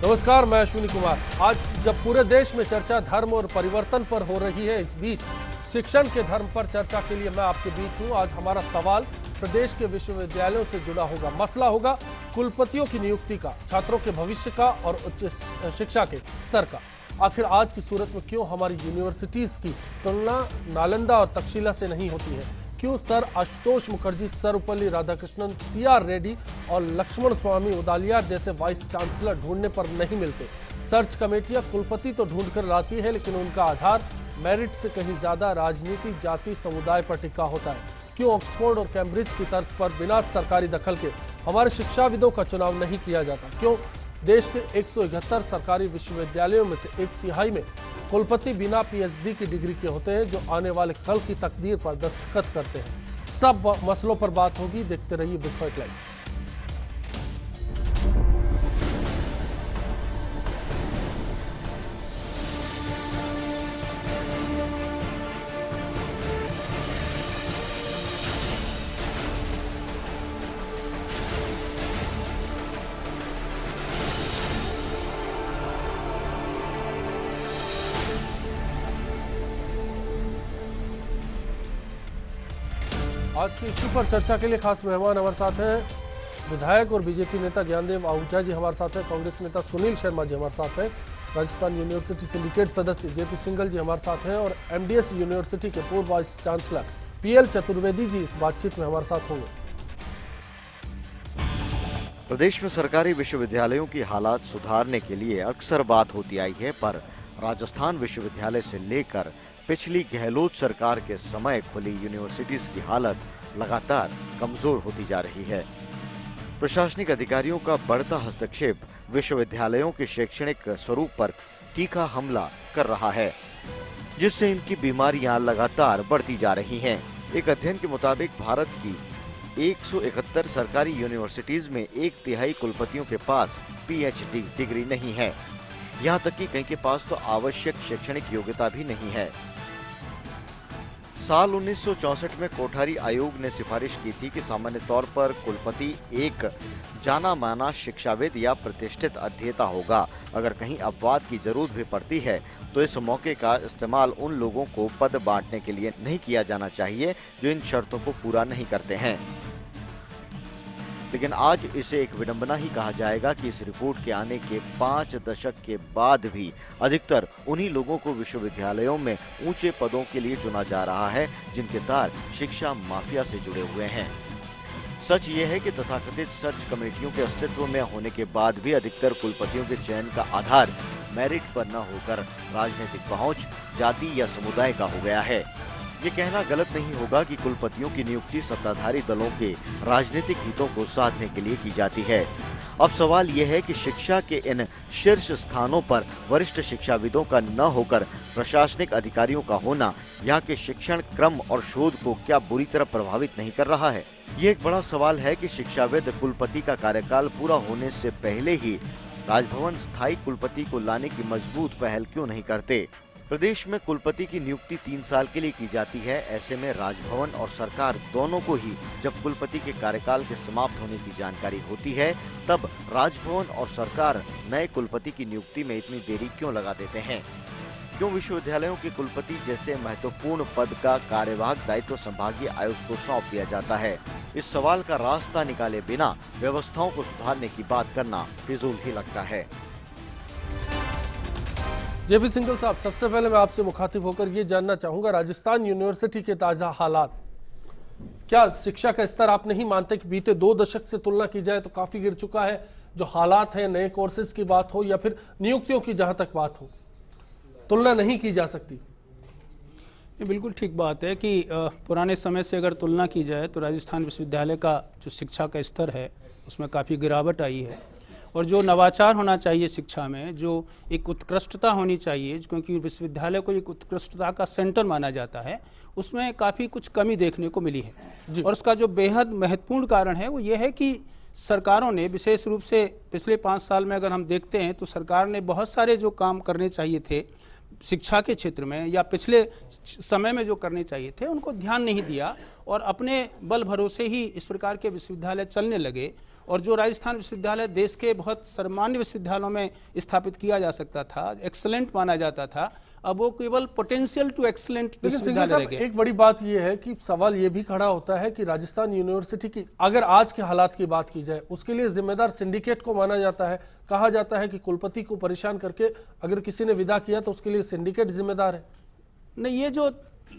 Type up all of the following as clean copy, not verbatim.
नमस्कार, मैं अश्विनी कुमार। आज जब पूरे देश में चर्चा धर्म और परिवर्तन पर हो रही है, इस बीच शिक्षण के धर्म पर चर्चा के लिए मैं आपके बीच हूं। आज हमारा सवाल प्रदेश के विश्वविद्यालयों से जुड़ा होगा। मसला होगा कुलपतियों की नियुक्ति का, छात्रों के भविष्य का और उच्च शिक्षा के स्तर का। आखिर आज की सूरत में क्यों हमारी यूनिवर्सिटीज की तुलना नालंदा और तक्षशिला से नहीं होती है? क्यों सर आशुतोष मुखर्जी, सर्वपल्ली राधाकृष्णन, CR रेड्डी और लक्ष्मण स्वामी उदालिया जैसे वाइस चांसलर ढूंढने पर नहीं मिलते? सर्च कमेटियां कुलपति तो ढूंढ कर लाती है, लेकिन उनका आधार मेरिट से कहीं ज्यादा राजनीति, जाति, समुदाय पर टिका होता है। क्यों ऑक्सफोर्ड और कैम्ब्रिज की तर्ज पर बिना सरकारी दखल के हमारे शिक्षाविदों का चुनाव नहीं किया जाता? क्यों देश के 171 सरकारी विश्वविद्यालयों में से 1/3 में कुलपति बिना PhD की डिग्री के होते हैं, जो आने वाले कल की तकदीर पर दस्तखत करते हैं? सब मसलों पर बात होगी, देखते रहिए बिग फाइट लाइव। आज के इश्यू पर चर्चा के लिए खास मेहमान हमारे साथ हैं। विधायक और बीजेपी नेता ज्ञानदेव आहूजा जी हमारे साथ हैं। कांग्रेस नेता सुनील शर्मा जी हमारे साथ हैं। राजस्थान यूनिवर्सिटी सिंडिकेट सदस्य JP सिंघल जी हमारे साथ हैं और MDS यूनिवर्सिटी के पूर्व vice chancellor PL Chaturvedi ji इस बातचीत में हमारे साथ होंगे। प्रदेश में सरकारी विश्वविद्यालयों की हालात सुधारने के लिए अक्सर बात होती आई है, पर राजस्थान विश्वविद्यालय से लेकर पिछली गहलोत सरकार के समय खुली यूनिवर्सिटीज की हालत लगातार कमजोर होती जा रही है। प्रशासनिक अधिकारियों का बढ़ता हस्तक्षेप विश्वविद्यालयों के शैक्षणिक स्वरूप पर तीखा हमला कर रहा है, जिससे इनकी बीमारियां लगातार बढ़ती जा रही हैं। एक अध्ययन के मुताबिक भारत की 171 सरकारी यूनिवर्सिटीज में 1/3 कुलपतियों के पास PhD डिग्री नहीं है। यहाँ तक कि कई के पास तो आवश्यक शैक्षणिक योग्यता भी नहीं है। साल 1964 में कोठारी आयोग ने सिफारिश की थी कि सामान्य तौर पर कुलपति एक जाना माना शिक्षाविद या प्रतिष्ठित अध्येता होगा। अगर कहीं अपवाद की जरूरत भी पड़ती है तो इस मौके का इस्तेमाल उन लोगों को पद बांटने के लिए नहीं किया जाना चाहिए जो इन शर्तों को पूरा नहीं करते हैं। लेकिन आज इसे एक विडंबना ही कहा जाएगा कि इस रिपोर्ट के आने के 5 दशक के बाद भी अधिकतर उन्हीं लोगों को विश्वविद्यालयों में ऊंचे पदों के लिए चुना जा रहा है जिनके तार शिक्षा माफिया से जुड़े हुए हैं। सच ये है कि तथाकथित सर्च कमेटियों के अस्तित्व में होने के बाद भी अधिकतर कुलपतियों के चयन का आधार मेरिट पर न होकर राजनीतिक पहुंच, जाति या समुदाय का हो गया है। ये कहना गलत नहीं होगा कि कुलपतियों की नियुक्ति सत्ताधारी दलों के राजनीतिक हितों को साधने के लिए की जाती है। अब सवाल यह है कि शिक्षा के इन शीर्ष स्थानों पर वरिष्ठ शिक्षाविदों का न होकर प्रशासनिक अधिकारियों का होना यहाँ के शिक्षण क्रम और शोध को क्या बुरी तरह प्रभावित नहीं कर रहा है? ये एक बड़ा सवाल है कि शिक्षाविद कुलपति का कार्यकाल पूरा होने से पहले ही राजभवन स्थायी कुलपति को लाने की मजबूत पहल क्यों नहीं करते? प्रदेश में कुलपति की नियुक्ति 3 साल के लिए की जाती है। ऐसे में राजभवन और सरकार दोनों को ही जब कुलपति के कार्यकाल के समाप्त होने की जानकारी होती है, तब राजभवन और सरकार नए कुलपति की नियुक्ति में इतनी देरी क्यों लगा देते हैं? क्यों विश्वविद्यालयों के कुलपति जैसे महत्वपूर्ण पद का कार्यवाहक दायित्व संभागीय आयुक्त को सौंप दिया जाता है? इस सवाल का रास्ता निकाले बिना व्यवस्थाओं को सुधारने की बात करना फिजूल ही लगता है। JP सिंघल साहब, सबसे पहले मैं आपसे मुखातिब होकर ये जानना चाहूंगा, राजस्थान यूनिवर्सिटी के ताजा हालात, क्या शिक्षा का स्तर आप नहीं मानते कि बीते 2 दशक से तुलना की जाए तो काफी गिर चुका है? जो हालात हैं, नए कोर्सेज की बात हो या फिर नियुक्तियों की, जहां तक बात हो, तुलना नहीं की जा सकती। ये बिल्कुल ठीक बात है कि पुराने समय से अगर तुलना की जाए तो राजस्थान विश्वविद्यालय का जो शिक्षा का स्तर है उसमें काफ़ी गिरावट आई है। और जो नवाचार होना चाहिए शिक्षा में, जो एक उत्कृष्टता होनी चाहिए, क्योंकि विश्वविद्यालय को एक उत्कृष्टता का सेंटर माना जाता है, उसमें काफ़ी कुछ कमी देखने को मिली है। और उसका जो बेहद महत्वपूर्ण कारण है वो ये है कि सरकारों ने, विशेष रूप से पिछले 5 साल में अगर हम देखते हैं तो सरकार ने बहुत सारे जो काम करने चाहिए थे शिक्षा के क्षेत्र में या पिछले समय में जो करने चाहिए थे उनको ध्यान नहीं दिया और अपने बल भरोसे ही इस प्रकार के विश्वविद्यालय चलने लगे और जो राजस्थान विश्वविद्यालय देश के बहुत सर्वमान्य विश्वविद्यालयों में स्थापित किया जा सकता था, एक्सलेंट माना जाता था, अब वो केवल पोटेंशियल टू एक्सलेंट विश्वविद्यालय रह गए। एक बड़ी बात यह है कि सवाल ये भी खड़ा होता है कि राजस्थान यूनिवर्सिटी की अगर आज के हालात की बात की जाए, उसके लिए जिम्मेदार सिंडिकेट को माना जाता है। कहा जाता है कि कुलपति को परेशान करके अगर किसी ने विदा किया तो उसके लिए सिंडिकेट जिम्मेदार है। नहीं, ये जो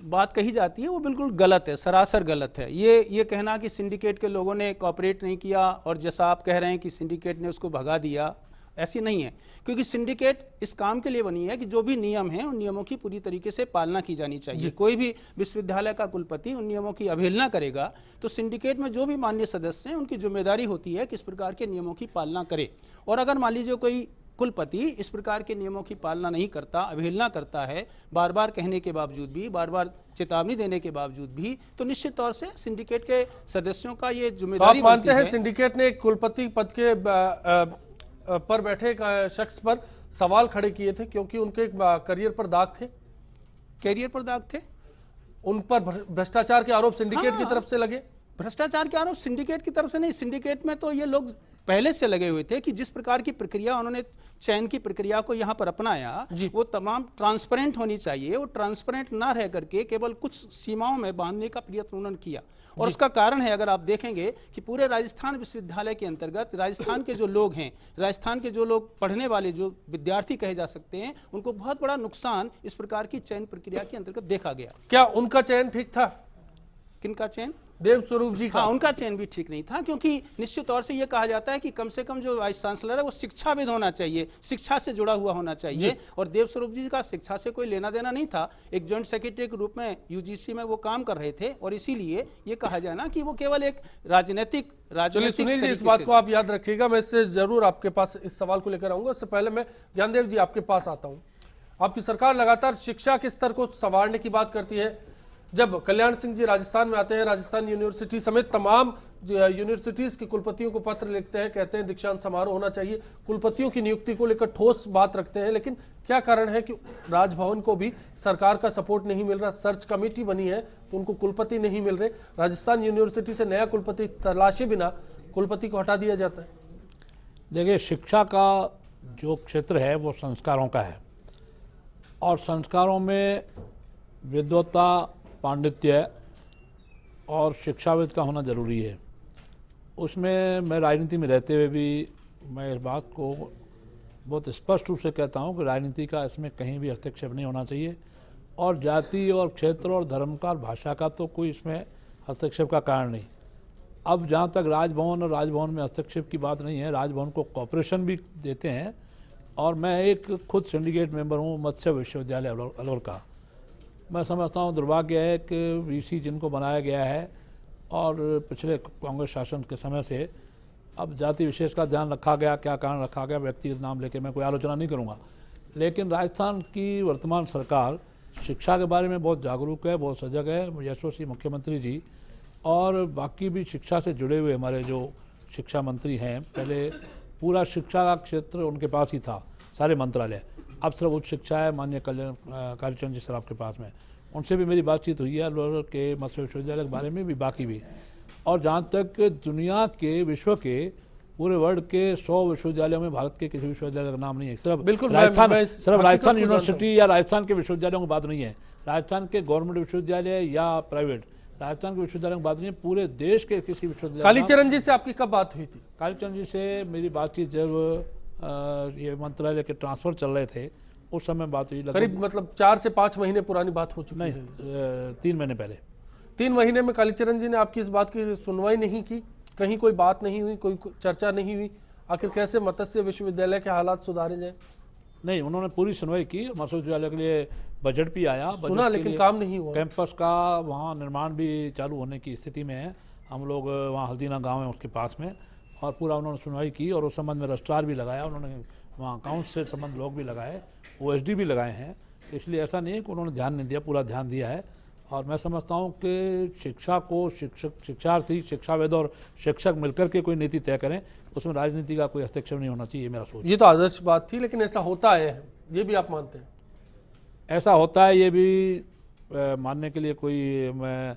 बात कही जाती है वो बिल्कुल गलत है, सरासर गलत है। ये कहना कि सिंडिकेट के लोगों ने कोऑपरेट नहीं किया और जैसा आप कह रहे हैं कि सिंडिकेट ने उसको भगा दिया, ऐसी नहीं है। क्योंकि सिंडिकेट इस काम के लिए बनी है कि जो भी नियम हैं उन नियमों की पूरी तरीके से पालना की जानी चाहिए। कोई भी विश्वविद्यालय का कुलपति उन नियमों की अवहेलना करेगा तो सिंडिकेट में जो भी माननीय सदस्य हैं उनकी जिम्मेदारी होती है कि इस प्रकार के नियमों की पालना करे। और अगर मान लीजिए कोई कुलपति इस प्रकार के नियमों की पालना नहीं करता, अवहेलना करता है, बार बार कहने के बावजूद भी, बार बार चेतावनी देने के बावजूद भी, तो निश्चित तौर से सिंडिकेट के सदस्यों का ये जिम्मेदारी बनती है। आप मानते हैं सिंडिकेट ने एक कुलपति पद के पर बैठे एक शख्स पर सवाल खड़े किए थे क्योंकि उनके करियर पर दाग थे? कैरियर पर दाग थे, उन पर भ्रष्टाचार के आरोप सिंडिकेट की तरफ से लगे? भ्रष्टाचार के आरोप सिंडिकेट की तरफ से नहीं, सिंडिकेट में तो ये लोग पहले से लगे हुए थे कि जिस प्रकार की प्रक्रिया उन्होंने चयन की प्रक्रिया को यहाँ पर अपनाया वो तमाम ट्रांसपेरेंट होनी चाहिए। वो ट्रांसपेरेंट ना रह करके केवल कुछ सीमाओं में बांधने का प्रयत्न उन्होंने किया। और उसका कारण है, अगर आप देखेंगे कि पूरे राजस्थान विश्वविद्यालय के अंतर्गत राजस्थान के जो लोग हैं, राजस्थान के जो लोग पढ़ने वाले जो विद्यार्थी कहे जा सकते हैं, उनको बहुत बड़ा नुकसान इस प्रकार की चयन प्रक्रिया के अंतर्गत देखा गया। क्या उनका चयन ठीक था? किनका चयन? देव स्वरूप जी का। हाँ, उनका चयन भी ठीक नहीं था, क्योंकि निश्चित तौर से यह कहा जाता है कि कम से कम जो वाइस चांसलर है वो शिक्षाविद होना चाहिए, शिक्षा से जुड़ा हुआ होना चाहिए। और देव स्वरूप जी का शिक्षा से कोई लेना देना नहीं था। एक जॉइंट सेक्रेटरी के रूप में यूजीसी में वो काम कर रहे थे और इसीलिए ये कहा जाए ना कि वो केवल एक राजनीतिक सुनील जी, इस बात को आप याद रखिएगा। मैं इससे जरूर आपके पास इस सवाल को लेकर आऊंगा। उससे पहले मैं ज्ञानदेव जी आपके पास आता हूँ। आपकी सरकार लगातार शिक्षा के स्तर को संवारने की बात करती है। जब कल्याण सिंह जी राजस्थान में आते हैं, राजस्थान यूनिवर्सिटी समेत तमाम यूनिवर्सिटीज के कुलपतियों को पत्र लिखते हैं, कहते हैं दीक्षांत समारोह होना चाहिए, कुलपतियों की नियुक्ति को लेकर ठोस बात रखते हैं। लेकिन क्या कारण है कि राजभवन को भी सरकार का सपोर्ट नहीं मिल रहा? सर्च कमेटी बनी है तो उनको कुलपति नहीं मिल रहे। राजस्थान यूनिवर्सिटी से नया कुलपति तलाशे बिना कुलपति को हटा दिया जाता है। देखिए, शिक्षा का जो क्षेत्र है वो संस्कारों का है और संस्कारों में विद्वता, पांडित्य और शिक्षाविद का होना ज़रूरी है। उसमें मैं राजनीति में रहते हुए भी मैं इस बात को बहुत स्पष्ट रूप से कहता हूँ कि राजनीति का इसमें कहीं भी हस्तक्षेप नहीं होना चाहिए और जाति और क्षेत्र और धर्म का और भाषा का तो कोई इसमें हस्तक्षेप का कारण नहीं। अब जहाँ तक राजभवन और राजभवन में हस्तक्षेप की बात नहीं है, राजभवन को कॉपरेशन भी देते हैं। और मैं एक खुद सिंडिकेट मेंबर हूँ मत्स्य विश्वविद्यालय अलवर का। मैं समझता हूँ दुर्भाग्य है कि वीसी जिनको बनाया गया है और पिछले कांग्रेस शासन के समय से अब जाति विशेष का ध्यान रखा गया, क्या कारण रखा गया व्यक्तिगत नाम लेके मैं कोई आलोचना नहीं करूँगा। लेकिन राजस्थान की वर्तमान सरकार शिक्षा के बारे में बहुत जागरूक है, बहुत सजग है। यशस्वी मुख्यमंत्री जी और बाकी भी शिक्षा से जुड़े हुए हमारे जो शिक्षा मंत्री हैं, पहले पूरा शिक्षा का क्षेत्र उनके पास ही था, सारे मंत्रालय। अब सिर्फ उच्च शिक्षा है, माननीय कालीचरण जी सर के पास में, उनसे भी मेरी बातचीत हुई है अलवर के मत्स्य विश्वविद्यालय के बारे में भी, बाकी भी। और जहाँ तक दुनिया के, विश्व के, पूरे वर्ल्ड के 100 विश्वविद्यालयों में भारत के किसी विश्वविद्यालय का नाम नहीं है। सिर्फ बिल्कुल राजस्थान यूनिवर्सिटी या राजस्थान के विश्वविद्यालयों की बात नहीं है, राजस्थान के गवर्नमेंट विश्वविद्यालय या प्राइवेट, राजस्थान के विश्वविद्यालयों की बात नहीं है, पूरे देश के किसी विश्वविद्यालय। कालीचरण जी से आपकी कब बात हुई थी? कालीचरण जी से मेरी बातचीत जब ये मंत्रालय के ट्रांसफर चल रहे थे उस समय बात हुई। करीब मतलब 4 से 5 महीने पुरानी बात हो चुकी है। नहीं, 3 महीने पहले। 3 महीने में कालीचरण जी ने आपकी इस बात की सुनवाई नहीं की? कहीं कोई बात नहीं हुई, कोई चर्चा नहीं हुई? आखिर कैसे मत्स्य विश्वविद्यालय के हालात सुधारे जाए? नहीं, उन्होंने पूरी सुनवाई की। मत्स्य विश्वविद्यालय के लिए बजट भी आया, सुना, लेकिन काम नहीं हुआ। कैंपस का वहाँ निर्माण भी चालू होने की स्थिति में है। हम लोग वहाँ हल्दीना गाँव है उसके पास में, और पूरा उन्होंने सुनवाई की और उस संबंध में रजिस्ट्रार भी लगाया, उन्होंने वहाँ अकाउंट से संबंध लोग भी लगाए, OSD भी लगाए हैं। इसलिए ऐसा नहीं है कि उन्होंने ध्यान नहीं दिया, पूरा ध्यान दिया है। और मैं समझता हूँ कि शिक्षा को शिक्षार्थी, शिक्षाविद और शिक्षक मिलकर के कोई नीति तय करें, उसमें राजनीति का कोई हस्तक्षेप नहीं होना चाहिए, मेरा सोच। ये तो आदर्श बात थी, लेकिन ऐसा होता है, ये भी आप मानते हैं? ऐसा होता है, ये भी मानने के लिए कोई मैं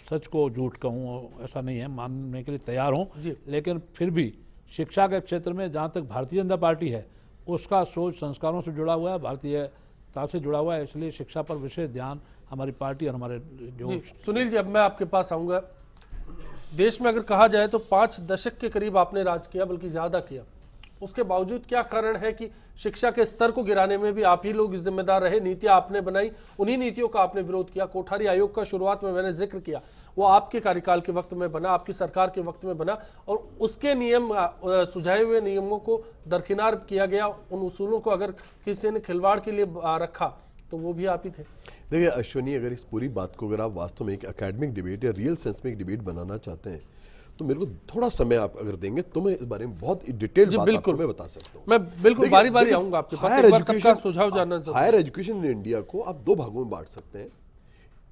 सच को झूठ कहूँ ऐसा नहीं है, मानने के लिए तैयार हूँ, जी। लेकिन फिर भी शिक्षा के क्षेत्र में जहाँ तक भारतीय जनता पार्टी है उसका सोच संस्कारों से जुड़ा हुआ है, भारतीयता से जुड़ा हुआ है, इसलिए शिक्षा पर विशेष ध्यान हमारी पार्टी और हमारे जो जी सुनील जी, अब मैं आपके पास आऊंगा। देश में अगर कहा जाए तो 5 दशक के करीब आपने राज किया, बल्कि ज्यादा किया। उसके बावजूद क्या कारण है कि शिक्षा के स्तर को गिराने में भी आप ही लोग जिम्मेदार रहे? नीतियां आपने बनाई, उन्हीं नीतियों का आपने विरोध किया। कोठारी आयोग का शुरुआत में मैंने जिक्र किया, वो आपके कार्यकाल के वक्त में बना, आपकी सरकार के वक्त में बना, और उसके नियम सुझाए हुए नियमों को दरकिनार किया गया। उन उसूलों को अगर किसी ने खिलवाड़ के लिए रखा तो वो भी आप ही थे। देखिए अश्विनी, अगर इस पूरी बात को अगर आप वास्तव में एक एकेडमिक डिबेट या रियल सेंस में एक डिबेट बनाना चाहते हैं तो मेरे को थोड़ा समय आप अगर देंगे तो मैं इस बारे में बहुत डिटेल बात आपको मैं बता सकता हूँ। मैं बिल्कुल बारी बारी आऊंगा आपके पास, एक बार सबका सुझाव जानना जरूरी है। हायर एजुकेशन इन इंडिया को आप 2 भागों में बांट सकते हैं।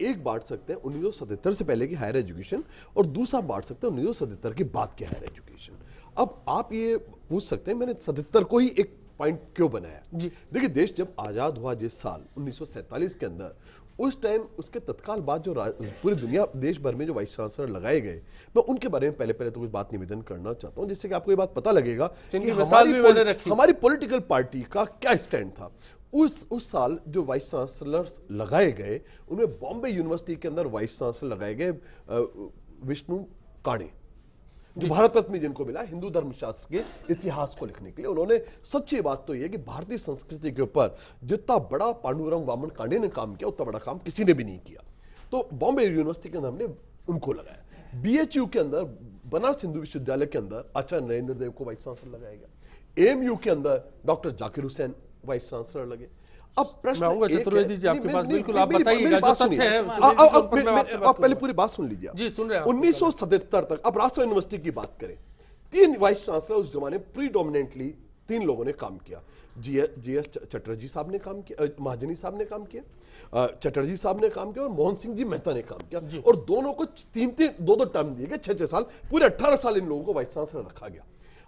एक बांट सकते हैं 1977 से पहले की हायर एजुकेशन, और दूसरा बांट सकते हैं 1977 के बाद की हायर एजुकेशन। अब आप ये पूछ सकते हैं मैंने 77 को ही एक पॉइंट क्यों बनाया जी। देखिए, देश जब आजाद हुआ जिस साल 1947 के अंदर, उस टाइम उसके तत्काल बाद जो पूरी दुनिया देश भर में जो वाइस चांसलर लगाए गए, मैं उनके बारे में पहले तो कुछ बात निवेदन करना चाहता हूं, जिससे कि आपको ये बात पता लगेगा कि हमारी पॉलिटिकल पार्टी का क्या स्टैंड था। उस साल जो वाइस चांसलर लगाए गए, उनमें बॉम्बे यूनिवर्सिटी के अंदर वाइस चांसलर लगाए गए विष्णु काणे, जो भारत रत्न जिनको मिला हिंदू धर्मशास्त्र के इतिहास को लिखने के लिए। उन्होंने, सच्ची बात तो यह कि भारतीय संस्कृति के ऊपर जितना बड़ा पांडुरंग वामन कांडे ने काम किया उतना बड़ा काम किसी ने भी नहीं किया। तो बॉम्बे यूनिवर्सिटी के अंदर हमने उनको लगाया। बीएचयू के अंदर, बनारस हिंदू विश्वविद्यालय के अंदर आचार्य नरेंद्र देव को वाइस चांसलर लगाया गया। एएमयू के अंदर doctor Zakir Hussain vice chancellor लगे। अब प्रश्न चतुर्वेदी जी आपके पास, बिल्कुल आप बताइए जो तथ्य है। आप पहले पूरी बात सुन लीजिए। जी सुन रहे हैं। 1977 तक, अब राष्ट्र यूनिवर्सिटी की बात करें, 3 वाइस चांसलर उस जमाने प्रीडोमिनेंटली 3 लोगों ने काम किया। जीएस चटर्जी साहब ने काम किया, महाजनी साहब ने काम किया, चटर्जी साहब ने काम किया, और मोहन सिंह जी मेहता ने काम किया। और दोनों को 2 टर्म दिए गए, 6 साल, पूरे 18 साल इन लोगों को वाइस चांसलर रखा गया।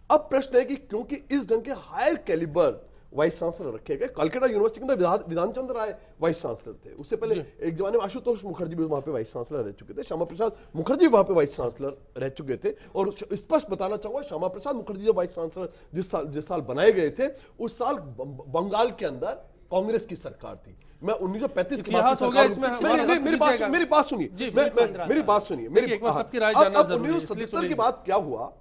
अब प्रश्न है कि क्योंकि इस ढंग के हायर कैलिबर वाइस चांसलर रखे गए, कलकत्ता यूनिवर्सिटी के अंदर विधान चंद्र राय वाइस चांसलर थे। उससे पहले एक जमाने में आशुतोष मुखर्जी भी वहां पे वाइस चांसलर रह चुके थे, श्यामा प्रसाद मुखर्जी वहां पे वाइस चांसलर रह चुके थे। और स्पष्ट बताना चाहूंगा, श्यामा प्रसाद मुखर्जी जो वाइस चांसलर जिस साल बनाए गए थे, उस साल बंगाल के अंदर कांग्रेस की सरकार थी। मैं 1935 के बाद मेरी बात सुनिए, मेरी बात सुनिए। 1977 के बाद क्या हुआ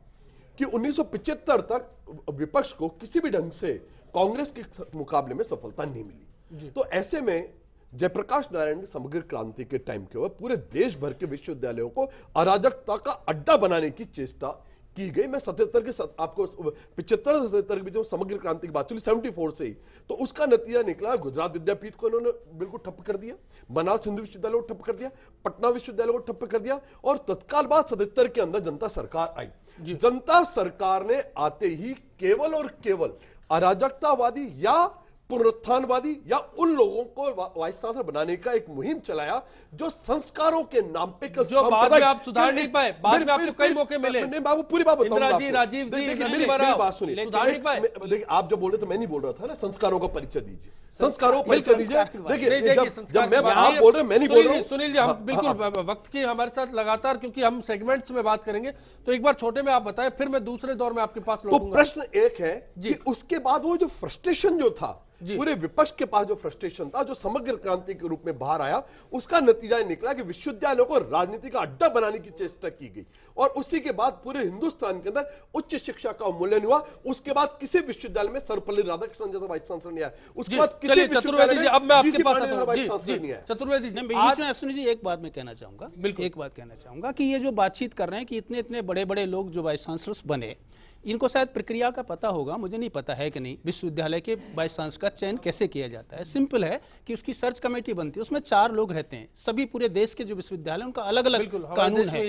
कि 1975 तक विपक्ष को किसी भी ढंग से कांग्रेस के मुकाबले में सफलता नहीं मिली। तो ऐसे में जयप्रकाश नारायण की समग्र क्रांति के टाइम के बाद पूरे देश भर के विश्वविद्यालयों को अराजकता का अड्डा बनाने की चेष्टा की गई। मैं 77 के आपको 75-77 के बीच में समग्र क्रांति की बात चली, 74 से ही, तो उसका नतीजा निकला गुजरात विद्यापीठ को इन्होंने बिल्कुल ठप्प कर दिया, बनारस हिंदू विश्वविद्यालय को ठप्प कर दिया, पटना विश्वविद्यालय को ठप्प कर दिया, और तत्काल बाद 77 के अंदर जनता सरकार आई। जनता सरकार ने आते ही केवल और केवल अराजकतावादी या पुनरुत्थानवादी या उन लोगों को वाइस चांसलर बनाने का एक मुहिम चलाया जो संस्कारों के नाम पे, जो बाद में आप सुधार नहीं पाए, बाद में आपको कई मौके मिले। नहीं बाबू, पूरी बात बताऊंगा आपको। राजीव जी, मेरी बात सुनिए। देखिए, आप जब बोल रहे तो मैं नहीं बोल रहा था ना, संस्कारों का परिचय दीजिए, संस्कारों का परिचय दीजिए। देखिए, जब मैं आप बोल रहे मैं नहीं बोल रहा हूं। सुनील जी, हम बिल्कुल वक्त की हमारे साथ लगातार, क्योंकि हम सेगमेंट्स में बात करेंगे, तो एक बार छोटे में आप बताएं, फिर मैं दूसरे दौर में आपके पास लौटूंगा। तो प्रश्न एक है कि उसके बाद वो जो फ्रस्ट्रेशन जो था, पूरे विपक्ष के पास जो फ्रस्ट्रेशन था, जो समग्र क्रांति के रूप में बाहर आया, उसका नतीजा निकला कि विश्वविद्यालयों को राजनीति का अड्डा बनाने की चेष्टा की गई। और उसी के बाद पूरे हिंदुस्तान के अंदर उच्च शिक्षा का उन्मूलन हुआ। उसके बाद किसी विश्वविद्यालय में सर्वपल्ली राधाकृष्णन जैसा वाइस चांसलर नहीं आया। उसके बाद किसी विश्वविद्यालय में जीसी पांडे जैसा वाइस चांसलर नहीं आया। चतुर्वेदी जी, बीच में अश्विनी जी एक बात मैं कहना चाहूंगा, एक बात कहना चाहूंगा कि ये जो बातचीत कर रहे हैं कि इतने बड़े बड़े लोग जो वाइस चांसलर्स बने, इनको शायद प्रक्रिया का पता होगा, मुझे नहीं पता है कि नहीं, विश्वविद्यालय के वाइस चांसलर का चयन कैसे किया जाता है। सिंपल है कि उसकी सर्च कमेटी बनती है, उसमें 4 लोग रहते हैं, सभी पूरे देश के जो विश्वविद्यालय उनका अलग अलग कानून है,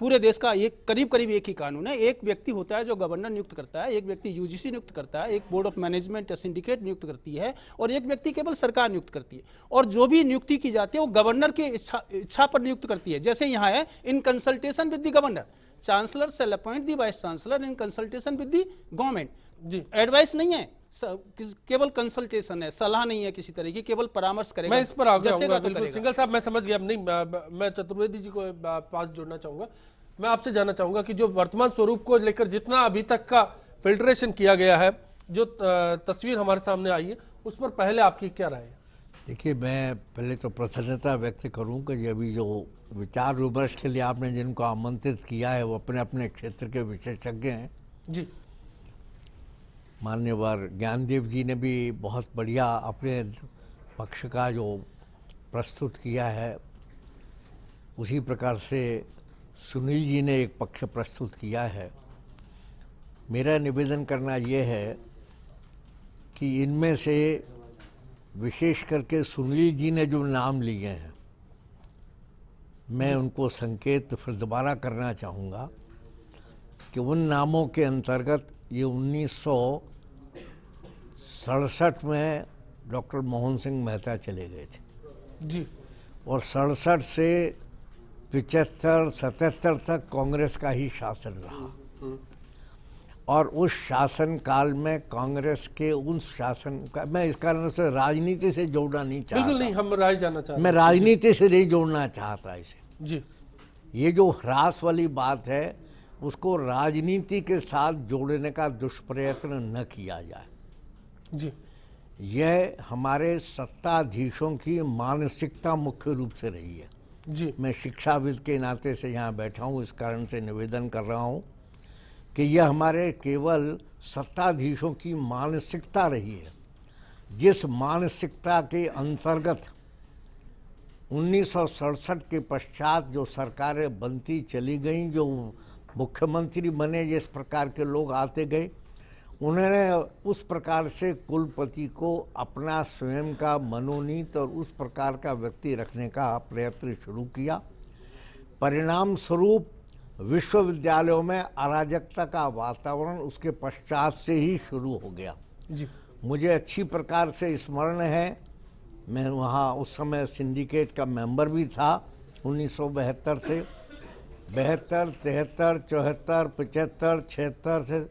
पूरे देश का एक करीब एक ही कानून है। एक व्यक्ति होता है जो गवर्नर नियुक्त करता है, एक व्यक्ति यूजीसी नियुक्त करता है, एक बोर्ड ऑफ मैनेजमेंट या सिंडिकेट नियुक्त करती है, और एक व्यक्ति केवल सरकार नियुक्त करती है। और जो भी नियुक्ति की जाती है वो गवर्नर की इच्छा पर नियुक्त करती है। जैसे यहाँ है, in consultation with the governor, chancellor shall appoint the vice chancellor in consultation with the government। जी, एडवाइस नहीं है, केवल कंसल्टेशन है, सलाह नहीं है किसी तरह की, केवल परामर्श करेगा। मैं इस पर आगे जचेगा आऊंगा, तो बिल्कुल करेगा। सिंघल साहब मैं समझ गया। नहीं मैं चतुर्वेदी जी को पास जोड़ना चाहूंगा। मैं आपसे जानना चाहूंगा कि जो वर्तमान स्वरूप को लेकर जितना अभी तक का फिल्ट्रेशन किया गया है, जो तस्वीर हमारे सामने आई है, उस पर पहले आपकी क्या राय है? देखिए, मैं पहले तो प्रसन्नता व्यक्त करूं कि अभी जो विचार विमर्श के लिए आपने जिनको आमंत्रित किया है वो अपने अपने क्षेत्र के विशेषज्ञ हैं। जी, मान्यवर ज्ञानदेव जी ने भी बहुत बढ़िया अपने पक्ष का जो प्रस्तुत किया है, उसी प्रकार से सुनील जी ने एक पक्ष प्रस्तुत किया है। मेरा निवेदन करना ये है कि इनमें से विशेष करके सुनील जी ने जो नाम लिए हैं, मैं उनको संकेत फिर दोबारा करना चाहूँगा कि उन नामों के अंतर्गत ये 1967 में डॉक्टर मोहन सिंह मेहता चले गए थे जी, और 67 से 75-77 तक कांग्रेस का ही शासन रहा। और उस शासन काल में कांग्रेस के उस शासन का, मैं इस कारण से राजनीति से जोड़ना नहीं चाहता। बिल्कुल नहीं, हम राय जानना चाहते मैं राजनीति से नहीं जोड़ना चाहता इसे। जी, ये जो ह्रास वाली बात है, उसको राजनीति के साथ जोड़ने का दुष्प्रयत्न न किया जाए। जी, यह हमारे सत्ताधीशों की मानसिकता मुख्य रूप से रही है। जी, मैं शिक्षाविद के नाते से यहाँ बैठा हूँ, इस कारण से निवेदन कर रहा हूँ कि यह हमारे केवल सत्ताधीशों की मानसिकता रही है, जिस मानसिकता के अंतर्गत 1967 के पश्चात जो सरकारें बनती चली गईं, जो मुख्यमंत्री बने, जिस प्रकार के लोग आते गए, उन्होंने उस प्रकार से कुलपति को अपना स्वयं का मनोनीत और उस प्रकार का व्यक्ति रखने का प्रयत्न शुरू किया। परिणाम स्वरूप विश्वविद्यालयों में अराजकता का वातावरण उसके पश्चात से ही शुरू हो गया। जी, मुझे अच्छी प्रकार से स्मरण है, मैं वहाँ उस समय सिंडिकेट का मेंबर भी था 1972 से 72, 73, 74, 75, 76 से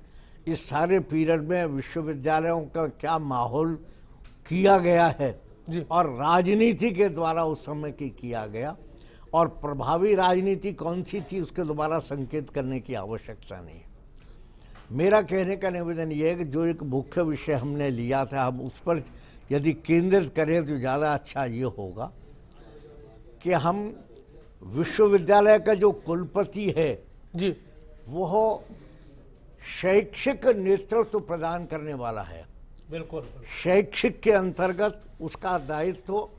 इस सारे पीरियड में विश्वविद्यालयों का क्या माहौल किया गया है जी, और राजनीति के द्वारा उस समय की किया गया, और प्रभावी राजनीति कौन सी थी उसके दोबारा संकेत करने की आवश्यकता नहीं है। मेरा कहने का निवेदन ये है कि जो एक मुख्य विषय हमने लिया था, हम उस पर यदि केंद्रित करें तो ज़्यादा अच्छा ये होगा कि हम विश्वविद्यालय का जो कुलपति है जी, वह शैक्षिक नेतृत्व प्रदान करने वाला है। बिल्कुल, शैक्षिक के अंतर्गत उसका दायित्व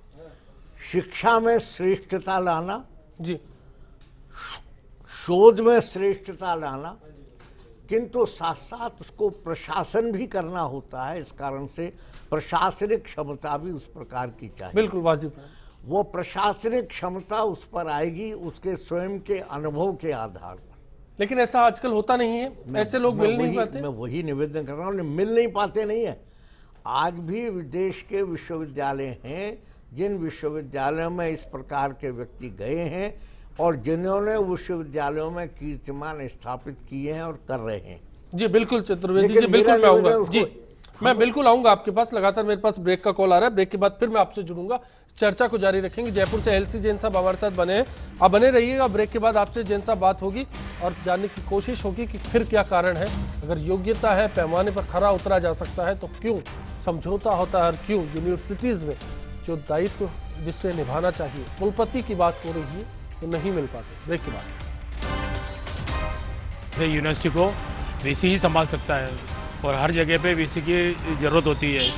शिक्षा में श्रेष्ठता लाना, जी, शोध में श्रेष्ठता लाना, किंतु साथ साथ उसको प्रशासन भी करना होता है। इस कारण से प्रशासनिक क्षमता भी उस प्रकार की चाहिए। बिल्कुल वाजिब है। वो प्रशासनिक क्षमता उस पर आएगी उसके स्वयं के अनुभव के आधार पर। लेकिन ऐसा आजकल होता नहीं है, ऐसे लोग मिल नहीं पाते। मैं वही निवेदन कर रहा हूँ, मिल नहीं पाते नहीं है। आज भी देश के विश्वविद्यालय हैं जिन विश्वविद्यालयों में इस प्रकार के व्यक्ति गए हैं और जिन्होंने विश्वविद्यालयों में कीर्तिमान स्थापित किए हैं और कर रहे हैं। जी बिल्कुल चतुर्वेदी जी, लेकिन बिल्कुल मेरा मैं आऊंगा निवेदन जी, मैं बिल्कुल आऊंगा आपके पास। लगातार मेरे पास ब्रेक का कॉल आ रहा है, ब्रेक के बाद फिर मैं आपसे जुड़ूंगा, चर्चा को जारी रखेंगे। जयपुर से एलसी जैन साहब हमारे साथ बने हैं, आप बने रहिएगा। ब्रेक के बाद आपसे जैन साहब बात होगी और जानने की कोशिश होगी कि फिर क्या कारण है। अगर योग्यता है, पैमाने पर खरा उतरा जा सकता है, तो क्यों समझौता होता है और क्यों यूनिवर्सिटीज़ में जो दायित्व जिससे निभाना चाहिए, कुलपति की बात हो रही है, तो नहीं मिल पाते। ब्रेक के बाद यूनिवर्सिटी को वीसी ही संभाल सकता है और हर जगह पे वीसी की ज़रूरत होती है।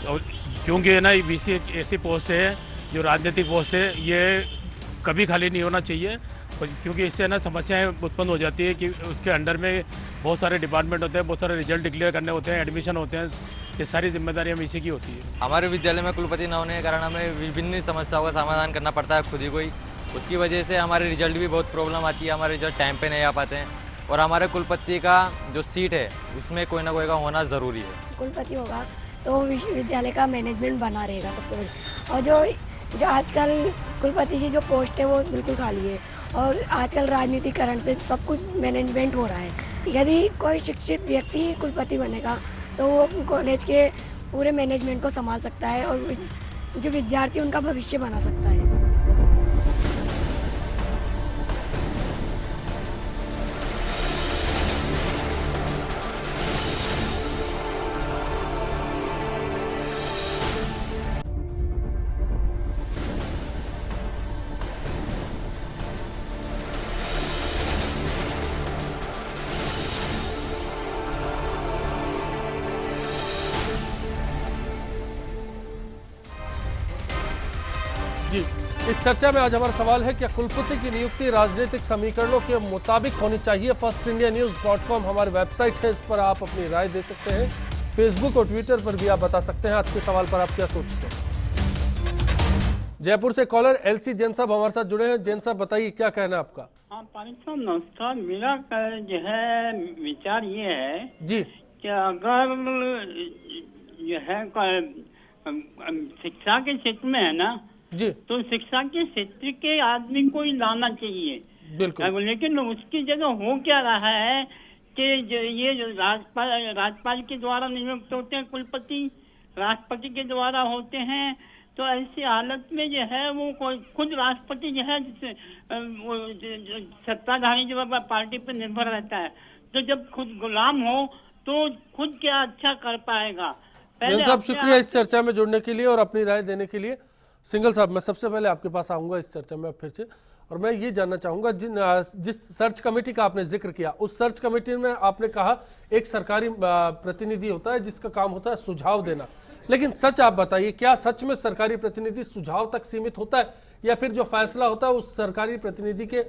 और क्योंकि है ना, वीसी एक ऐसी पोस्ट है जो राजनीतिक पोस्ट है, ये कभी खाली नहीं होना चाहिए। क्योंकि इससे ना समस्याएं उत्पन्न हो जाती है कि उसके अंडर में बहुत सारे डिपार्टमेंट होते हैं, बहुत सारे रिजल्ट डिक्लेयर करने होते हैं, एडमिशन होते हैं, ये सारी जिम्मेदारियां वीसी की होती है। हमारे विद्यालय में कुलपति न होने के कारण हमें विभिन्न समस्याओं का समाधान करना पड़ता है खुद ही को ही। उसकी वजह से हमारे रिजल्ट भी बहुत प्रॉब्लम आती है, हमारे रिजल्ट टाइम पे नहीं आ पाते हैं और हमारे कुलपति का जो सीट है उसमें कोई ना कोई का होना ज़रूरी है। कुलपति होगा तो विश्वविद्यालय का मैनेजमेंट बना रहेगा सबसे बड़ा। और जो आजकल कुलपति की जो पोस्ट है वो बिल्कुल खाली है और आजकल राजनीतिकरण से सब कुछ मैनेजमेंट हो रहा है। यदि कोई शिक्षित व्यक्ति कुलपति बनेगा तो वो कॉलेज के पूरे मैनेजमेंट को संभाल सकता है और जो विद्यार्थी उनका भविष्य बना सकता है। जी, इस चर्चा में आज हमारा सवाल है, क्या कुलपति की नियुक्ति राजनीतिक समीकरणों के मुताबिक होनी चाहिए? firstindianews.com हमारी वेबसाइट है, इस पर आप अपनी राय दे सकते हैं। फेसबुक और ट्विटर पर भी आप बता सकते हैं आज के सवाल पर आप क्या सोचते हैं। जयपुर से कॉलर एलसी जैन साहब हमारे साथ जुड़े हैं। जैन साहब बताइए, क्या कहना है आपका? हाँ पारिक साहब नमस्कार। मेरा जो है विचार ये है जी कि अगर जो है शिक्षा के क्षेत्र में है ना, जी, तो शिक्षा के क्षेत्र के आदमी को ही लाना चाहिए, बिल्कुल। लेकिन उसकी जगह हो क्या रहा है कि ये जो राज्यपाल के द्वारा नियुक्त होते हैं कुलपति, राष्ट्रपति के द्वारा होते हैं, तो ऐसी हालत में जो है वो खुद राष्ट्रपति जो है सत्ताधारी जो पार्टी पर निर्भर रहता है, तो जब खुद गुलाम हो तो खुद क्या अच्छा कर पाएगा। जैन साहब शुक्रिया इस चर्चा में जुड़ने के लिए और अपनी राय देने के लिए। सिंगल साहब, मैं सबसे पहले आपके पास आऊंगा इस चर्चा में फिर से, और मैं ये जानना चाहूंगा जिस सर्च कमेटी का आपने जिक्र किया, उस सर्च कमेटी में आपने कहा एक सरकारी प्रतिनिधि होता है जिसका काम होता है सुझाव देना, लेकिन सच आप बताइए, क्या सच में सरकारी प्रतिनिधि सुझाव तक सीमित होता है या फिर जो फैसला होता है उस सरकारी प्रतिनिधि के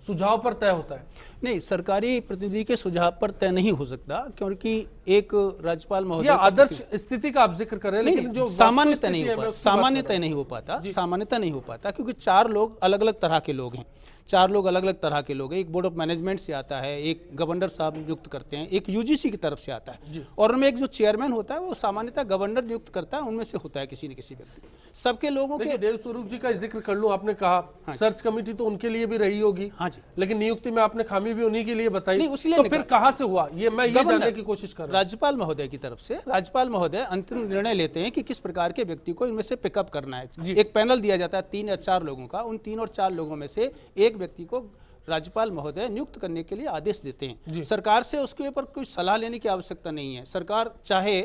सुझाव पर तय होता है? नहीं, सरकारी प्रतिनिधि के सुझाव पर तय नहीं हो सकता, क्योंकि एक राज्यपाल महोदय आदर्श स्थिति का आप जिक्र कर रहे हैं, लेकिन जो सामान्यतः नहीं हो पाता, सामान्यतः नहीं हो पाता, सामान्यतः नहीं हो पाता, क्योंकि 4 लोग अलग अलग तरह के लोग हैं, 4 लोग अलग अलग तरह के लोग हैं। एक बोर्ड ऑफ मैनेजमेंट से आता है, एक गवर्नर साहब नियुक्त करते हैं, एक यूजीसी की तरफ से आता है, और उनमें एक जो चेयरमैन होता है वो सामान्यतः गवर्नर नियुक्त करता है, उनमें से होता है किसी न किसी व्यक्ति। सबके लोगों के देवस्वरूप जी का जिक्र कर लूं, आपने कहा सर्च कमेटी तो उनके लिए भी रही होगी, हाँ जी, लेकिन नियुक्ति में आपने खामी भी उन्हीं के लिए बताई, नहीं, तो फिर कहां से हुआ ये मैं ये जानने की कोशिश कर रहा हूं। राज्यपाल महोदय की तरफ से राज्यपाल महोदय अंतिम निर्णय लेते हैं कि किस प्रकार के व्यक्ति को इनमें से पिकअप करना है। एक पैनल दिया जाता है 3 या 4 लोगों का, उन 3 और 4 लोगों में से एक व्यक्ति को राज्यपाल महोदय नियुक्त करने के लिए आदेश देते हैं। सरकार से उसके ऊपर कोई सलाह लेने की आवश्यकता नहीं है, सरकार चाहे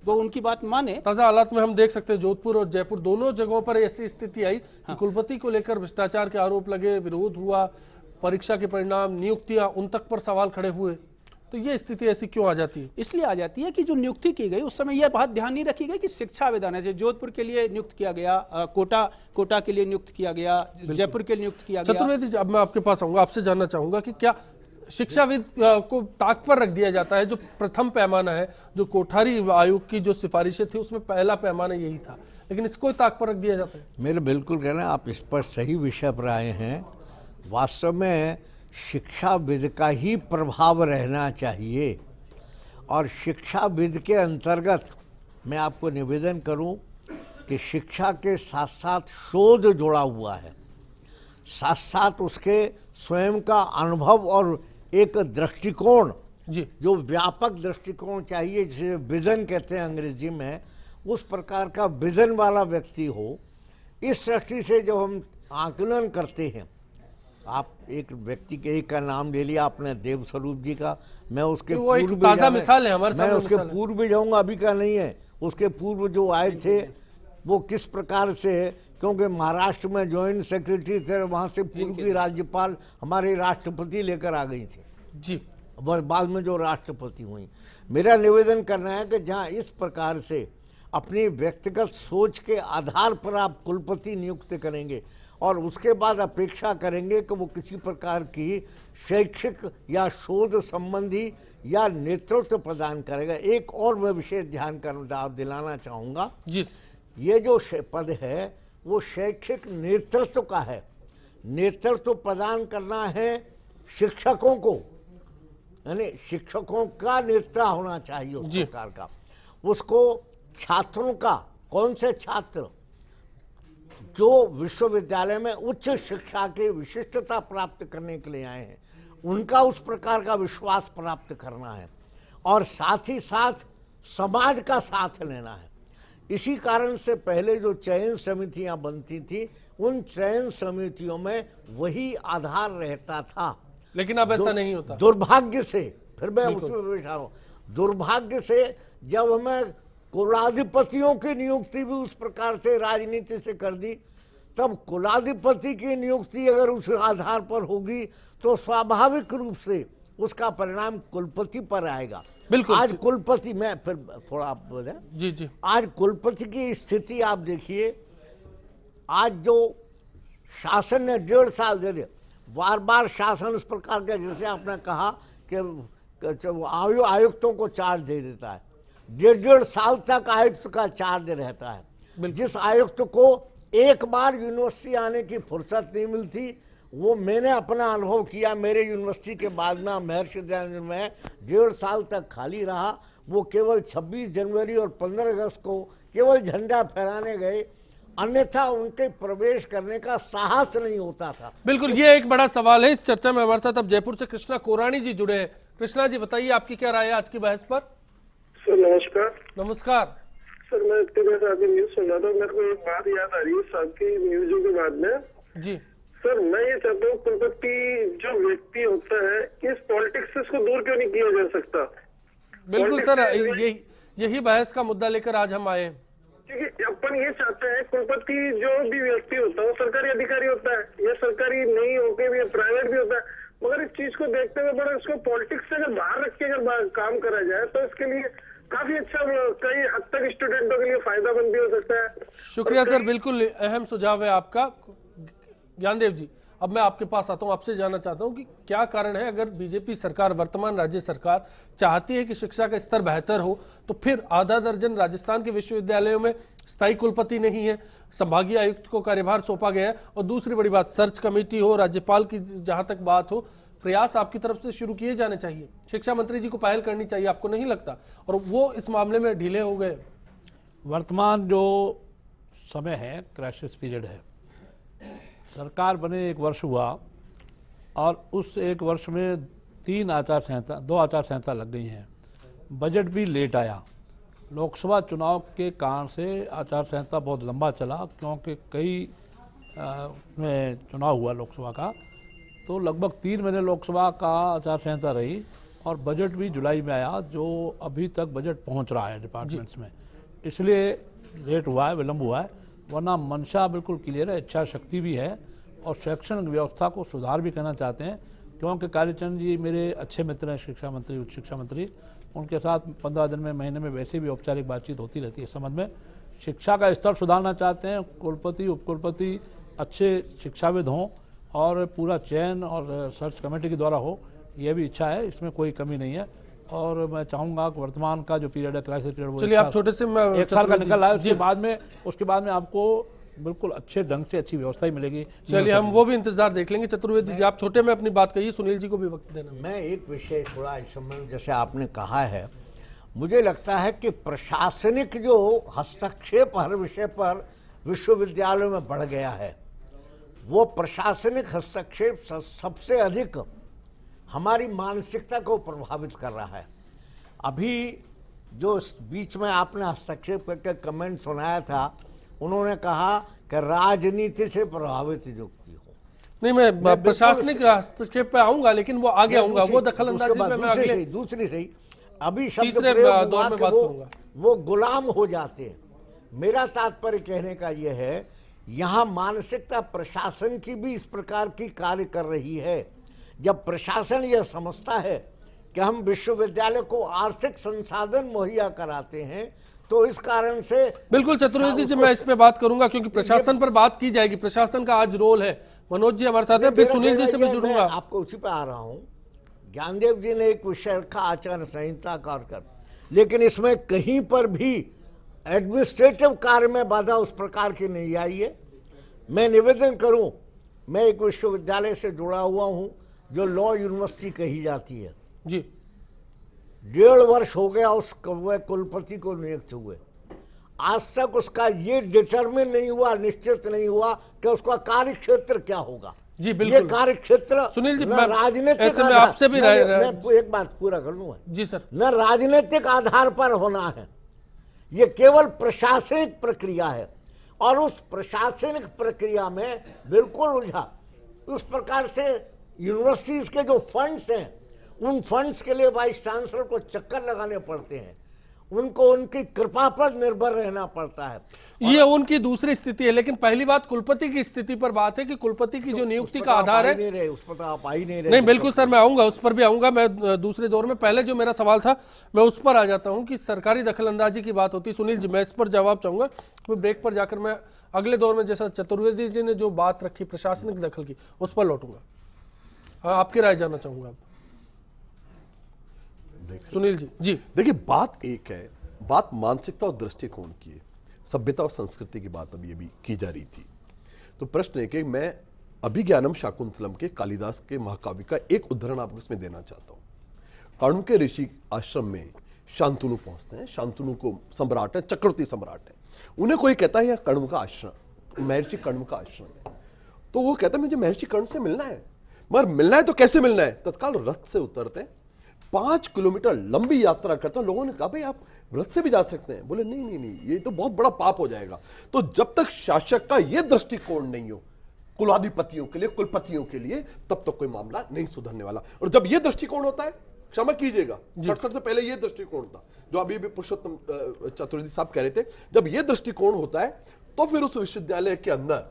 वो उनकी बात माने। ताजा हालात में हम देख सकते हैं जोधपुर और जयपुर दोनों जगहों पर ऐसी स्थिति आई कि कुलपति को लेकर भ्रष्टाचार के आरोप लगे, विरोध हुआ, परीक्षा के परिणाम, नियुक्तियां, उन तक पर सवाल खड़े हुए। तो ये स्थिति ऐसी क्यों आ जाती है? इसलिए आ जाती है कि जो नियुक्ति की गई उस समय यह बात ध्यान नहीं रखी गई कि शिक्षा आवेदन है, जोधपुर के लिए नियुक्त किया गया, कोटा के लिए नियुक्त किया गया, जयपुर के लिए नियुक्त किया गया। चतुर्वेदी जी, अब मैं आपके पास आऊंगा, आपसे जानना चाहूंगा कि क्या शिक्षाविद को ताक पर रख दिया जाता है? जो प्रथम पैमाना है, जो कोठारी आयोग की जो सिफारिशें थी उसमें पहला पैमाना यही था, लेकिन इसको ताक पर रख दिया जाता है। मेरे बिल्कुल कहना, आप इस पर सही विषय पर आए हैं। वास्तव में शिक्षाविद का ही प्रभाव रहना चाहिए, और शिक्षाविद के अंतर्गत मैं आपको निवेदन करूं कि शिक्षा के साथ साथ शोध जुड़ा हुआ है, साथ साथ उसके स्वयं का अनुभव और एक दृष्टिकोण, जो व्यापक दृष्टिकोण चाहिए, जिसे विजन कहते हैं अंग्रेजी में, उस प्रकार का विजन वाला व्यक्ति हो। इस दृष्टि से जो हम आकलन करते हैं, आप एक व्यक्ति के एक का नाम ले लिया आपने, देवस्वरूप जी का, मैं उसके पूर्व ताजा मिसाल है हमारे सामने, मैं उसके पूर्व भी जाऊंगा, अभी का नहीं है, उसके पूर्व जो आए थे वो किस प्रकार से, क्योंकि महाराष्ट्र में ज्वाइंट सेक्रेटरी थे, वहाँ से पूर्व की राज्यपाल हमारे राष्ट्रपति लेकर आ गई थी जी, बाद में जो राष्ट्रपति हुई। मेरा निवेदन करना है कि जहाँ इस प्रकार से अपनी व्यक्तिगत सोच के आधार पर आप कुलपति नियुक्त करेंगे और उसके बाद अपेक्षा करेंगे कि वो किसी प्रकार की शैक्षिक या शोध संबंधी या नेतृत्व प्रदान करेगा। एक और मैं विशेष ध्यान दिलाना चाहूँगा जी, ये जो पद है वो शैक्षिक नेतृत्व का है। नेतृत्व प्रदान करना है शिक्षकों को, यानी शिक्षकों का नेतृत्व होना चाहिए उस प्रकार का। उसको छात्रों का, कौन से छात्र जो विश्वविद्यालय में उच्च शिक्षा की विशिष्टता प्राप्त करने के लिए आए हैं, उनका उस प्रकार का विश्वास प्राप्त करना है। और साथ ही साथ समाज का साथ लेना है। इसी कारण से पहले जो चयन समितियां बनती थी, उन चयन समितियों में वही आधार रहता था। लेकिन अब ऐसा नहीं होता। दुर्भाग्य से, फिर मैं उसमें बैठा हूं, दुर्भाग्य से जब हमें कुलाधिपतियों की नियुक्ति भी उस प्रकार से राजनीति से कर दी, तब कुलाधिपति की नियुक्ति अगर उस आधार पर होगी तो स्वाभाविक रूप से उसका परिणाम कुलपति पर आएगा। बिल्कुल। आज कुलपति, मैं फिर थोड़ा आप बोले जी जी, आज कुलपति की स्थिति आप देखिए। आज जो शासन ने 1.5 साल दे दिया, बार बार शासन इस प्रकार का, जैसे आपने कहा कि आयुक्तों को चार्ज दे देता है, 1.5 साल तक आयुक्त का चार्ज रहता है। जिस आयुक्त को एक बार यूनिवर्सिटी आने की फुर्सत नहीं मिलती, वो मैंने अपना अनुभव किया। मेरे यूनिवर्सिटी के बाद में महर्षि दयानंद में 1.5 साल तक खाली रहा। वो केवल 26 जनवरी और 15 अगस्त को केवल झंडा फहराने गए, अन्यथा उनके प्रवेश करने का साहस नहीं होता था। बिल्कुल, ये एक बड़ा सवाल है। इस चर्चा में हमारे साथ अब जयपुर से कृष्णा कोराणी जी जुड़े हैं। कृष्णा जी, बताइए आपकी क्या राय है आज की बहस पर? सर नमस्कार। नमस्कार सर, मैं इतने देर से आपकी न्यूज सुन रहा था, मेरे को एक बात याद आ रही है आपकी न्यूज़ों के बाद में। जी सर, मैं ये चाहता हूँ कुलपति जो व्यक्ति होता है, इस पॉलिटिक्स से इसको दूर क्यों नहीं किया जा सकता? बिल्कुल सर, यही बहस का मुद्दा लेकर आज हम आए। क्योंकि अपन ये चाहते हैं कुलपति जो भी व्यक्ति होता है वो सरकारी अधिकारी होता है, या सरकारी नहीं होके भी प्राइवेट भी होता है, मगर इस चीज को देखते हुए बड़ा इसको पॉलिटिक्स से अगर बाहर रख के अगर काम करा जाए तो इसके लिए काफी अच्छा, कई हद तक स्टूडेंटों के लिए फायदामंद भी हो सकता है। शुक्रिया सर, बिल्कुल अहम सुझाव है आपका। ज्ञानदेव जी, अब मैं आपके पास आता हूं, आपसे जानना चाहता हूं कि क्या कारण है, अगर बीजेपी सरकार, वर्तमान राज्य सरकार चाहती है कि शिक्षा का स्तर बेहतर हो, तो फिर आधा दर्जन राजस्थान के विश्वविद्यालयों में स्थायी कुलपति नहीं है, संभागीय आयुक्त को कार्यभार सौंपा गया है, और दूसरी बड़ी बात, सर्च कमेटी हो, राज्यपाल की जहां तक बात हो, प्रयास आपकी तरफ से शुरू किए जाने चाहिए, शिक्षा मंत्री जी को पहल करनी चाहिए, आपको नहीं लगता? और वो इस मामले में ढीले हो गए। वर्तमान जो समय है, क्राइसिस पीरियड है। सरकार बने 1 वर्ष हुआ और उस 1 वर्ष में 2 आचार संहिता लग गई हैं। बजट भी लेट आया। लोकसभा चुनाव के कारण से आचार संहिता बहुत लंबा चला, क्योंकि कई में चुनाव हुआ लोकसभा का, तो लगभग 3 महीने लोकसभा का आचार संहिता रही, और बजट भी जुलाई में आया, जो अभी तक बजट पहुंच रहा है डिपार्टमेंट्स में, इसलिए लेट हुआ है, विलम्ब हुआ है। वरना मंशा बिल्कुल क्लियर है, इच्छा शक्ति भी है, और शैक्षणिक व्यवस्था को सुधार भी करना चाहते हैं, क्योंकि कालीचरण जी मेरे अच्छे मित्र हैं, शिक्षा मंत्री, उच्च शिक्षा मंत्री। उनके साथ 15 दिन में, महीने में वैसे भी औपचारिक बातचीत होती रहती है। इस संबंध में शिक्षा का स्तर सुधारना चाहते हैं, कुलपति उपकुलपति अच्छे शिक्षाविद हों, और पूरा चयन और सर्च कमेटी के द्वारा हो, यह भी इच्छा है, इसमें कोई कमी नहीं है। और मैं चाहूँगा कि वर्तमान का जो पीरियड है, क्राइसिस पीरियड, वो चलिए आप छोटे से 1 साल का निकल रहा है, उसके बाद में आपको बिल्कुल अच्छे ढंग से अच्छी व्यवस्था ही मिलेगी। चलिए हम वो भी इंतजार देख लेंगे। चतुर्वेदी जी, आप छोटे में अपनी बात कहिए, सुनील जी को भी वक्त देना। मैं एक विषय थोड़ा इस समय, जैसे आपने कहा है, मुझे लगता है कि प्रशासनिक जो हस्तक्षेप हर विषय पर विश्वविद्यालयों में बढ़ गया है, वो प्रशासनिक हस्तक्षेप सबसे अधिक हमारी मानसिकता को प्रभावित कर रहा है। अभी जो बीच में आपने हस्तक्षेप करके कमेंट सुनाया था, उन्होंने कहा कि राजनीति से प्रभावित नियुक्ति हो। नहीं, मैं प्रशासनिक हस्तक्षेप पे आऊंगा, लेकिन वो आगे आऊंगा, वो दखल अंदाजी में मैं अगले दूसरी सही अभी शब्द तीसरे प्रयोग दौर हुआ में कि बात करूंगा। वो गुलाम हो जाते हैं। मेरा तात्पर्य कहने का ये है, यहाँ मानसिकता प्रशासन की भी इस प्रकार की कार्य कर रही है। जब प्रशासन यह समझता है कि हम विश्वविद्यालय को आर्थिक संसाधन मुहैया कराते हैं, तो इस कारण से बिल्कुल चतुर्वेदी जी, मैं इस पे बात करूंगा, क्योंकि प्रशासन पर बात की जाएगी, प्रशासन का आज रोल है। मनोज जी हमारे साथ हैं, फिर सुनील जी से भी जुड़ूंगा। आपको उसी पे आ रहा हूं। ज्ञानदेव जी ने एक विषय रखा आचार संहिता का, लेकिन इसमें कहीं पर भी एडमिनिस्ट्रेटिव कार्य में बाधा उस प्रकार की नहीं आई है। मैं निवेदन करूं, मैं एक विश्वविद्यालय से जुड़ा हुआ हूं जो लॉ यूनिवर्सिटी कही जाती है जी। 1.5 वर्ष हो गया उस कुलपति को नियुक्त हुए, आज तक उसका ये डिटरमिन नहीं हुआ, निश्चित नहीं हुआ कि उसका कार्य क्षेत्र क्या होगा। जी ये बिल्कुल कार्य क्षेत्र सुनील जी, न मैं राजनीतिक ऐसे में आधार- आपसे भी मैं एक बात पूरा कर लूंगा जी सर। न राजनीतिक आधार पर होना है, ये केवल प्रशासनिक प्रक्रिया है और उस प्रशासनिक प्रक्रिया में बिल्कुल उलझा। उस प्रकार से यूनिवर्सिटीज के जो फंड्स हैं, उन फंड्स के लिए वाइस चांसलर को चक्कर लगाने पड़ते हैं, उनको उनकी कृपा पर निर्भर रहना पड़ता है। ये उनकी दूसरी स्थिति है, लेकिन पहली बात कुलपति की स्थिति पर बात है कि कुलपति की जो नियुक्ति का आधार है, उस पर आप आ ही नहीं रहे। नहीं बिल्कुल सर, मैं आऊंगा उस पर भी आऊंगा। मैं दूसरे दौर में पहले जो मेरा सवाल था मैं उस पर आ जाता हूं कि सरकारी दखलंदाजी की बात होती है। सुनील जी, मैं इस पर जवाब चाहूंगा, फिर ब्रेक पर जाकर मैं अगले दौर में जैसा चतुर्वेदी जी ने जो बात रखी प्रशासनिक दखल की, उस पर लौटूंगा। हाँ, आपकी राय जानना चाहूंगा आप सुनील जी। जी देखिए, बात एक है, बात मानसिकता और दृष्टिकोण की है, सभ्यता और संस्कृति की बात अभी अभी की जा रही थी। तो प्रश्न है कि मैं अभिज्ञानम शाकुंतलम के कालिदास के महाकाव्य का एक उदाहरण आपको इसमें देना चाहता हूं। कण्व के ऋषि आश्रम में शांतनु पहुंचते हैं। शांतनु को सम्राट है, चक्रवर्ती सम्राट है। उन्हें कोई कहता है यह कण्व का आश्रम, महर्षि कण्व का आश्रम है। तो वो कहता है मुझे महर्षि कण्व से मिलना है, मगर मिलना है तो कैसे मिलना है? तत्काल रथ से उतरते हैं, 5 किलोमीटर लंबी यात्रा करते हैं। लोगों ने कहा भाई आप रथ से भी जा सकते हैं। बोले नहीं नहीं नहीं, ये तो बहुत बड़ा पाप हो जाएगा। तो जब तक शासक का ये दृष्टिकोण नहीं हो कुलाधिपतियों के लिए, कुलपतियों के लिए, तब तक कोई मामला नहीं सुधरने वाला। और जब ये दृष्टिकोण होता है, क्षमा कीजिएगा 67 से पहले ये दृष्टिकोण था जो अभी भी पुरुषोत्तम चतुर्वेदी साहब कह रहे थे, जब ये दृष्टिकोण होता है तो फिर उस विश्वविद्यालय के अंदर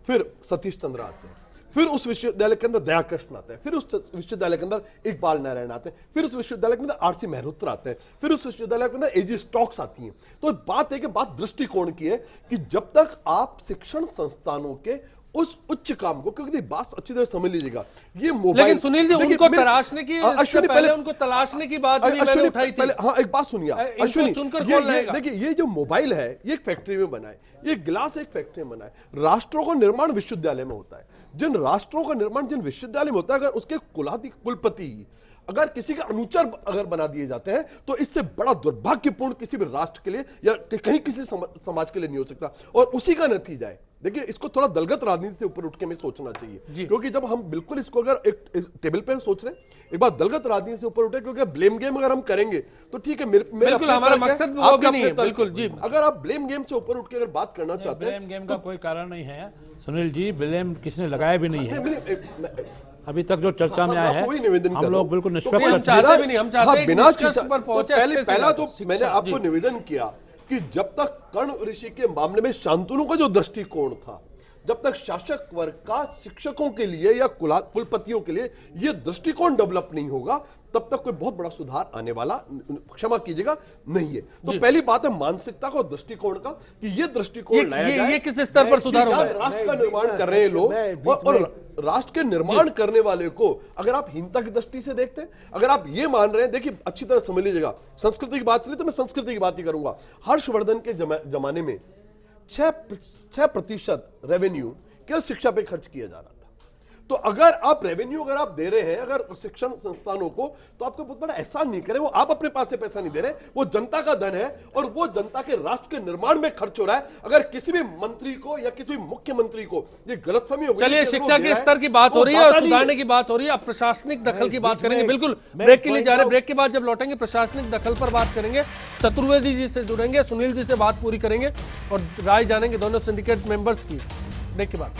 फिर सतीश चंद्र आते हैं, फिर उस विश्वविद्यालय के अंदर दयाकृष्ण आते हैं, फिर उस विश्वविद्यालय के अंदर इकबाल नारायण आते हैं, फिर उस विश्वविद्यालय के अंदर आरसी मेहरोत्र आते हैं, फिर उस विश्वविद्यालय के अंदर एजी स्टॉक्स आती हैं। तो बात है कि बात दृष्टिकोण की है कि जब तक आप शिक्षण संस्थानों के उस उच्च काम को, क्योंकि बात अच्छी तरह समझ लीजिएगा, ये मोबाइल, लेकिन सुनील जी उनको तराशने की, इससे पहले उनको तलाशने की बात भी मैंने उठाई थी। हाँ, एक बात सुनिए अश्विनी, देखिए ये जो मोबाइल है ये एक फैक्ट्री में बना है, ये गिलास एक फैक्ट्री में बना है। राष्ट्रों का निर्माण विश्वविद्यालय में होता है। जिन राष्ट्रों का निर्माण जिन विश्वविद्यालय में होता है, अगर उसके कुलपति अगर किसी के अनुचर अगर बना दिए जाते हैं, तो इससे बड़ा दुर्भाग्यपूर्ण किसी भी राष्ट्र के लिए या कहीं किसी समाज के लिए नहीं हो सकता। और उसी का नतीजा है, देखिए इसको थोड़ा दलगत राजनीति से ऊपर उठ के हमें सोचना चाहिए, क्योंकि जब हम बिल्कुल इसको अगर एक टेबल पे सोच रहे हैं, एक बार दलगत राजनीति से ऊपर उठे, क्योंकि ब्लेम गेम अगर हम करेंगे तो ठीक है, बिल्कुल हमारा मकसद वो भी नहीं है। बिल्कुल जी, अगर आप ब्लेम गेम से ऊपर उठ के अगर बात करना चाहते हैं, ब्लेम गेम का कोई कारण नहीं है सुनील जी, ब्लेम किसने लगाया भी नहीं है। अभी तक जो चर्चा में आया है हम लोग बिल्कुल निष्पक्ष पहला तो मैंने आपको निवेदन किया कि जब तक कण्व ऋषि के मामले में शांतनु का जो दृष्टिकोण था, जब तक शासक वर्ग का शिक्षकों के लिए या कुलपतियों के लिए यह दृष्टिकोण डेवलप नहीं होगा, तब तक कोई बहुत बड़ा सुधार आने वाला, क्षमा कीजिएगा, नहीं है। तो पहली बात है मानसिकता का और दृष्टिकोण का, कि यह दृष्टिकोण लाया जाए। ये किस स्तर पर सुधार होगा? राष्ट्र का निर्माण कर रहे हैं लोग, और राष्ट्र के निर्माण करने वाले को अगर आप हीनता की दृष्टि से देखते हैं, अगर आप ये मान रहे हैं, देखिए अच्छी तरह समझ लीजिएगा, संस्कृति की बात चली तो मैं संस्कृति की बात ही करूंगा। हर्षवर्धन के जमाने में 6% रेवेन्यू केवल शिक्षा पे खर्च किया जा रहा था। तो अगर आप रेवेन्यू अगर आप दे रहे हैं अगर शिक्षण संस्थानों को, तो आपको बहुत बड़ा एहसान नहीं करे, वो आप अपने पास से पैसा नहीं दे रहे, वो जनता का धन है और वो जनता के राष्ट्र के निर्माण में खर्च हो रहा है। अगर किसी भी मंत्री को या किसी भी मुख्यमंत्री को ये गलतफहमी हो गई, चलिए शिक्षा के स्तर की बात हो रही है और सुधारने की बात हो रही है, अब प्रशासनिक दखल की बात करेंगे। बिल्कुल ब्रेक के लिए जा रहे हैं, ब्रेक के बाद जब लौटेंगे प्रशासनिक दखल पर बात करेंगे, चतुर्वेदी जी से जुड़ेंगे, सुनील जी से बात पूरी करेंगे और राय जानेंगे दोनों सिंडिकेट मेंबर्स की। ब्रेक के बाद